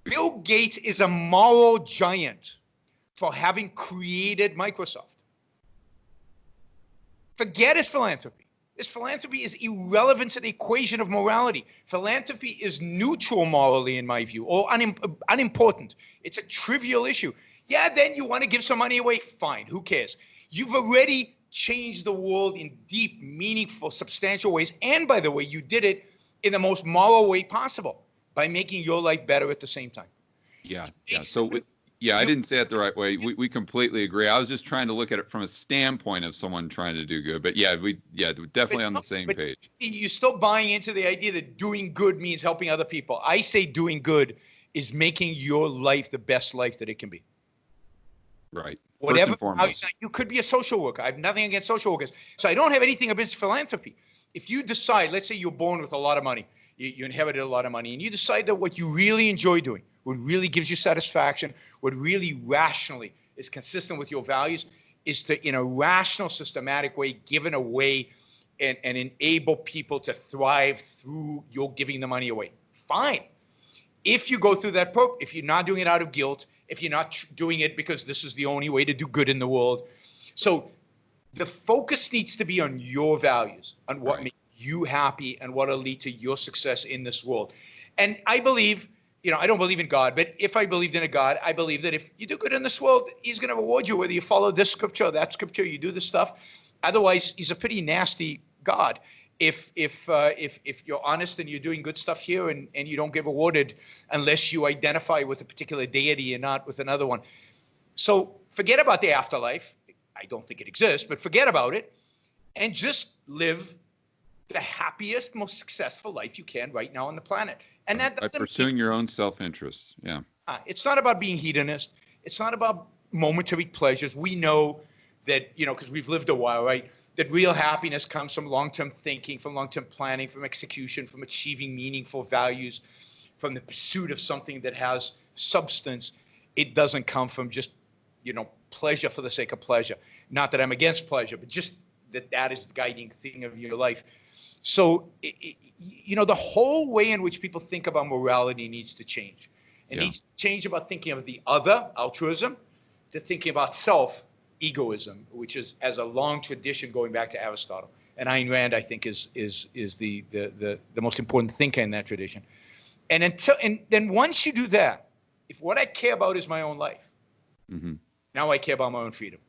Bill Gates is a moral giant for having created Microsoft. Forget his philanthropy. His philanthropy is irrelevant to the equation of morality. Philanthropy is neutral morally, in my view, or unimportant. It's a trivial issue. Yeah, then you want to give some money away? Fine, who cares? You've already changed the world in deep, meaningful, substantial ways. And by the way, you did it in the most moral way possible by making your life better at the same time. Yeah. So, I didn't say it the right way. We completely agree. I was just trying to look at it from a standpoint of someone trying to do good. But we're definitely on the same page. You're still buying into the idea that doing good means helping other people. I say doing good is making your life the best life that it can be. Right. Whatever. You could be a social worker. I have nothing against social workers. So I don't have anything against philanthropy. If you decide, let's say you're born with a lot of money, you inherited a lot of money, and you decide that what you really enjoy doing, what really gives you satisfaction, what really rationally is consistent with your values, is to, in a rational, systematic way, give it away and enable people to thrive through your giving the money away. Fine. If you go through that program, if you're not doing it out of guilt, if you're not doing it because this is the only way to do good in the world. So the focus needs to be on your values, on what makes you happy and what will lead to your success in this world. And I believe, I don't believe in God, but if I believed in a God, I believe that if you do good in this world, he's going to reward you, whether you follow this scripture or that scripture, you do this stuff. Otherwise, he's a pretty nasty God. If you're honest and you're doing good stuff here and you don't get rewarded unless you identify with a particular deity and not with another one. So forget about the afterlife. I don't think it exists, but forget about it and just live the happiest, most successful life you can right now on the planet. And that doesn't by pursuing your own self-interest. Yeah. It's not about being hedonist. It's not about momentary pleasures. We know that, because we've lived a while, right? That real happiness comes from long-term thinking, from long-term planning, from execution, from achieving meaningful values, from the pursuit of something that has substance. It doesn't come from just, pleasure for the sake of pleasure. Not that I'm against pleasure, but just that is the guiding thing of your life. So, the whole way in which people think about morality needs to change. It needs to change about thinking of the other, altruism, to thinking about self, egoism, which is as a long tradition going back to Aristotle. And Ayn Rand, I think, is the most important thinker in that tradition. And then once you do that, if what I care about is my own life, now I care about my own freedom.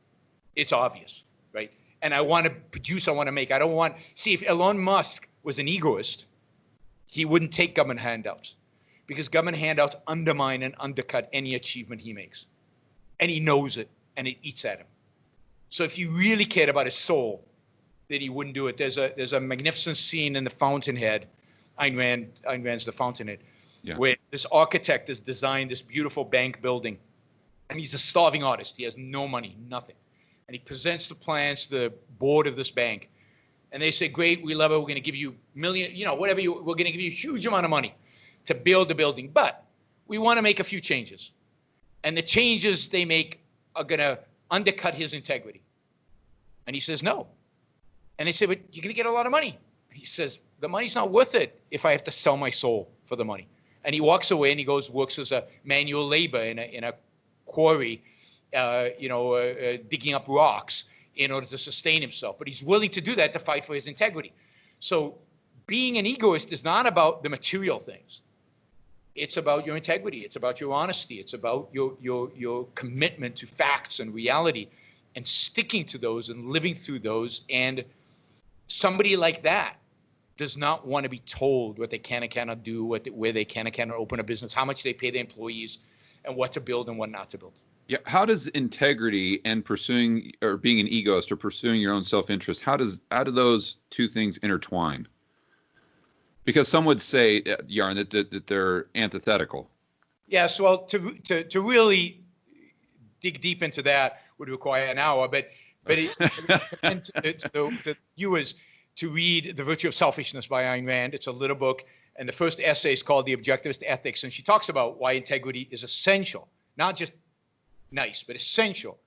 It's obvious, right? And I want to produce, I want to make. I don't want, see, if Elon Musk was an egoist, he wouldn't take government handouts because government handouts undermine and undercut any achievement he makes. And he knows it, and it eats at him. So if he really cared about his soul, then he wouldn't do it. There's a magnificent scene in The Fountainhead Ayn Rand's The Fountainhead, Yeah. where this architect has designed this beautiful bank building, and he's a starving artist. He has no money, nothing. And he presents the plans to the board of this bank. And they say, great, we love it. We're going to give you we're going to give you a huge amount of money to build the building. But we want to make a few changes. And the changes they make are going to undercut his integrity. And he says, no. And they say, but you're going to get a lot of money. He says, the money's not worth it if I have to sell my soul for the money. And he walks away and he works as a manual labor in a quarry, digging up rocks in order to sustain himself. But he's willing to do that to fight for his integrity. So being an egoist is not about the material things. It's about your integrity. It's about your honesty. It's about your commitment to facts and reality and sticking to those and living through those. And somebody like that does not want to be told what they can and cannot do, where they can and cannot open a business, how much they pay their employees, and what to build and what not to build. Yeah. How does integrity and pursuing or being an egoist or pursuing your own self-interest, how do those two things intertwine? Because some would say, Yaron, that they're antithetical. Yes. Well, to really dig deep into that would require an hour, but to viewers to read The Virtue of Selfishness by Ayn Rand. It's a little book, and the first essay is called The Objectivist Ethics, and she talks about why integrity is essential, not just nice, but essential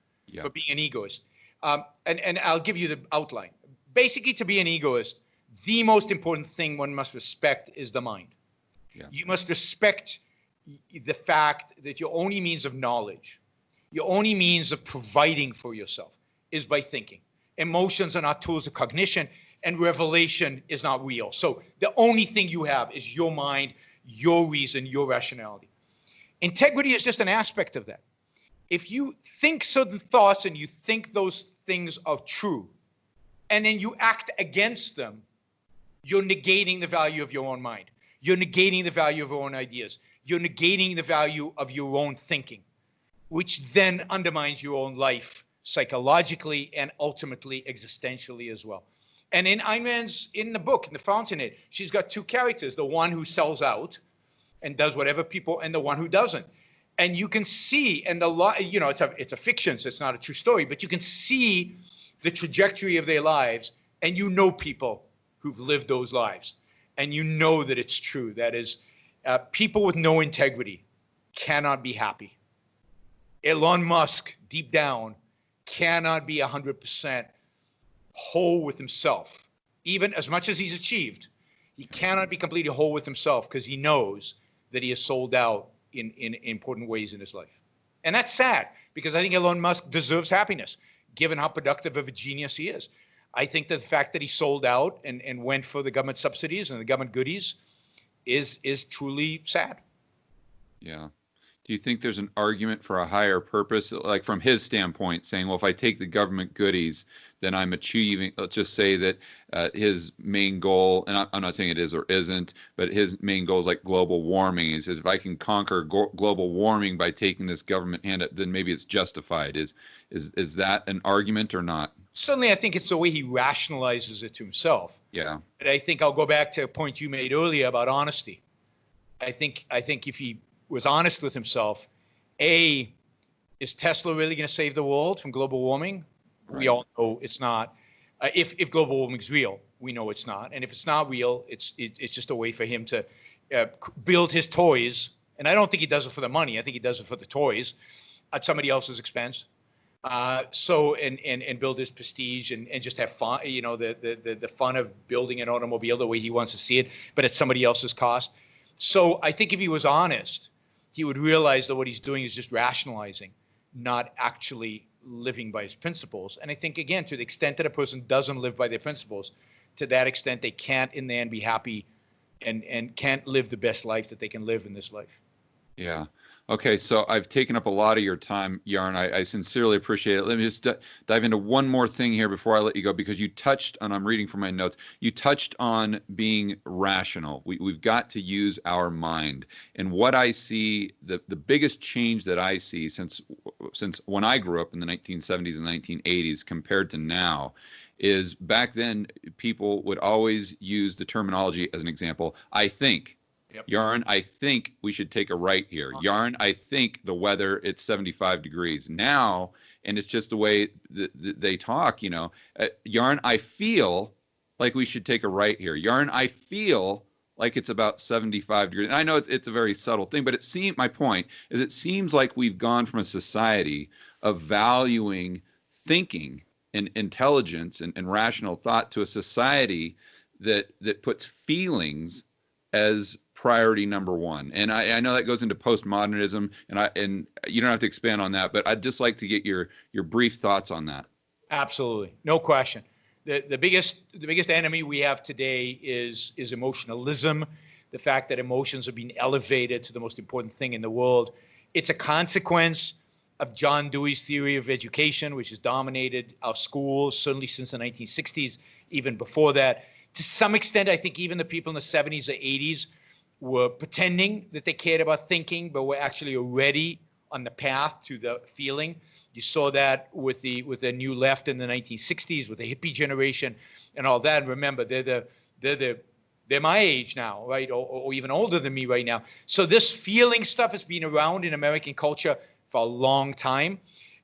for being an egoist. And I'll give you the outline. Basically, to be an egoist, the most important thing one must respect is the mind. Yeah. You must respect the fact that your only means of knowledge, your only means of providing for yourself is by thinking. Emotions are not tools of cognition, and revelation is not real. So the only thing you have is your mind, your reason, your rationality. Integrity is just an aspect of that. If you think certain thoughts and you think those things are true, and then you act against them, you're negating the value of your own mind. You're negating the value of your own ideas. You're negating the value of your own thinking, which then undermines your own life psychologically and ultimately existentially as well. And in Ayn Rand's, in the book, in The Fountainhead, she's got two characters, the one who sells out and does whatever people, and the one who doesn't. And you can see, and it's a fiction, so it's not a true story, but you can see the trajectory of their lives, and you know people who've lived those lives, and you know that it's true. That is, people with no integrity cannot be happy. Elon Musk, deep down, cannot be 100% whole with himself. Even as much as he's achieved, he cannot be completely whole with himself because he knows that he has sold out in important ways in his life. And that's sad, because I think Elon Musk deserves happiness, given how productive of a genius he is. I think that the fact that he sold out and went for the government subsidies and the government goodies is truly sad. Yeah. Do you think there's an argument for a higher purpose, like from his standpoint, saying, well, if I take the government goodies, then I'm achieving, let's just say that his main goal, and I'm not saying it is or isn't, but his main goal is like global warming. He says, if I can conquer global warming by taking this government hand, then maybe it's justified. Is that an argument or not? Certainly, I think it's the way he rationalizes it to himself. Yeah. But I think I'll go back to a point you made earlier about honesty. I think if he was honest with himself, is Tesla really going to save the world from global warming? Right. We all know it's not. If global warming is real, we know it's not. And if it's not real, it's just a way for him to build his toys. And I don't think he does it for the money. I think he does it for the toys at somebody else's expense. And build his prestige and just have fun, the fun of building an automobile the way he wants to see it, but at somebody else's cost. So I think if he was honest, he would realize that what he's doing is just rationalizing, not actually living by his principles. And I think, again, to the extent that a person doesn't live by their principles, to that extent, they can't in the end be happy and can't live the best life that they can live in this life. Yeah. Okay, so I've taken up a lot of your time, Yaron. I sincerely appreciate it. Let me just dive into one more thing here before I let you go, because you touched on, I'm reading from my notes, you touched on being rational. We've got to use our mind. And what I see, the biggest change that I see since when I grew up in the 1970s and 1980s compared to now, is back then people would always use the terminology as an example. I think, Yep. Yaron, I think we should take a right here. Yaron, I think the weather, it's 75 degrees. Now, and it's just the way they talk, Yaron, I feel like we should take a right here. Yaron, I feel like it's about 75 degrees. And I know it's a very subtle thing, but my point is it seems like we've gone from a society of valuing thinking and intelligence and rational thought to a society that puts feelings as priority number one. And I know that goes into postmodernism, and you don't have to expand on that, but I'd just like to get your brief thoughts on that. Absolutely, no question. The biggest enemy we have today is emotionalism, the fact that emotions are being elevated to the most important thing in the world. It's a consequence of John Dewey's theory of education, which has dominated our schools, certainly since the 1960s, even before that. To some extent, I think even the people in the 70s or 80s were pretending that they cared about thinking, but were actually already on the path to the feeling. You saw that with the new left in the 1960s, with the hippie generation and all that. And remember, they're my age now, right? Or even older than me right now. So this feeling stuff has been around in American culture for a long time.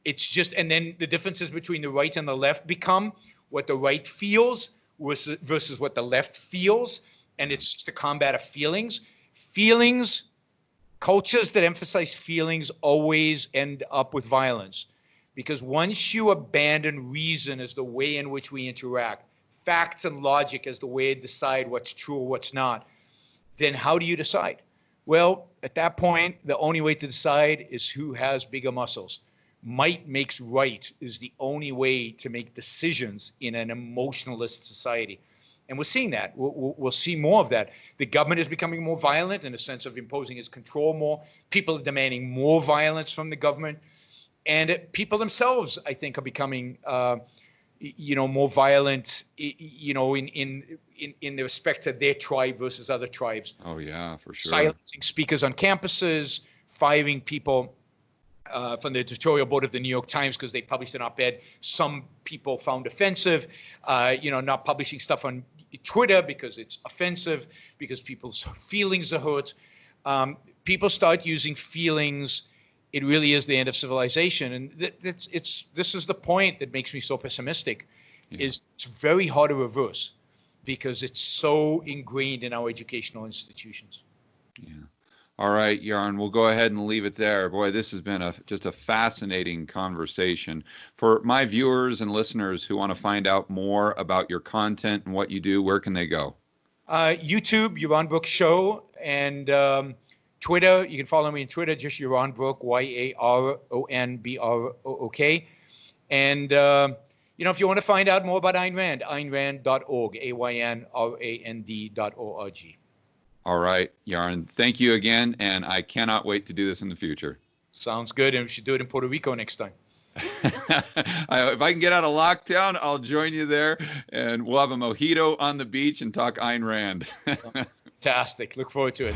It's just, and then the differences between the right and the left become what the right feels versus what the left feels. And it's just a combat of feelings. Cultures that emphasize feelings always end up with violence. Because once you abandon reason as the way in which we interact, facts and logic as the way to decide what's true or what's not, then how do you decide? Well, at that point, the only way to decide is who has bigger muscles. Might makes right is the only way to make decisions in an emotionalist society. And we're seeing that. We'll see more of that. The government is becoming more violent in the sense of imposing its control more. People are demanding more violence from the government. And people themselves, I think, are becoming, more violent, in the respect to their tribe versus other tribes. Oh, yeah, for sure. Silencing speakers on campuses, firing people from the editorial board of the New York Times because they published an op-ed some people found offensive, not publishing stuff on Twitter because it's offensive, because people's feelings are hurt. People start using feelings. It really is the end of civilization. And this is the point that makes me so pessimistic, is it's very hard to reverse because it's so ingrained in our educational institutions. Yeah. All right, Yaron, we'll go ahead and leave it there. Boy, this has been just a fascinating conversation. For my viewers and listeners who want to find out more about your content and what you do, where can they go? YouTube, Yaron Brook Show, and Twitter. You can follow me on Twitter, just Yaron Brook, YARONBROOK. And, if you want to find out more about Ayn Rand, aynrand.org, AYNRAND.org. All right, Yaron, thank you again, and I cannot wait to do this in the future. Sounds good, and we should do it in Puerto Rico next time. If I can get out of lockdown, I'll join you there, and we'll have a mojito on the beach and talk Ayn Rand. Fantastic. Look forward to it.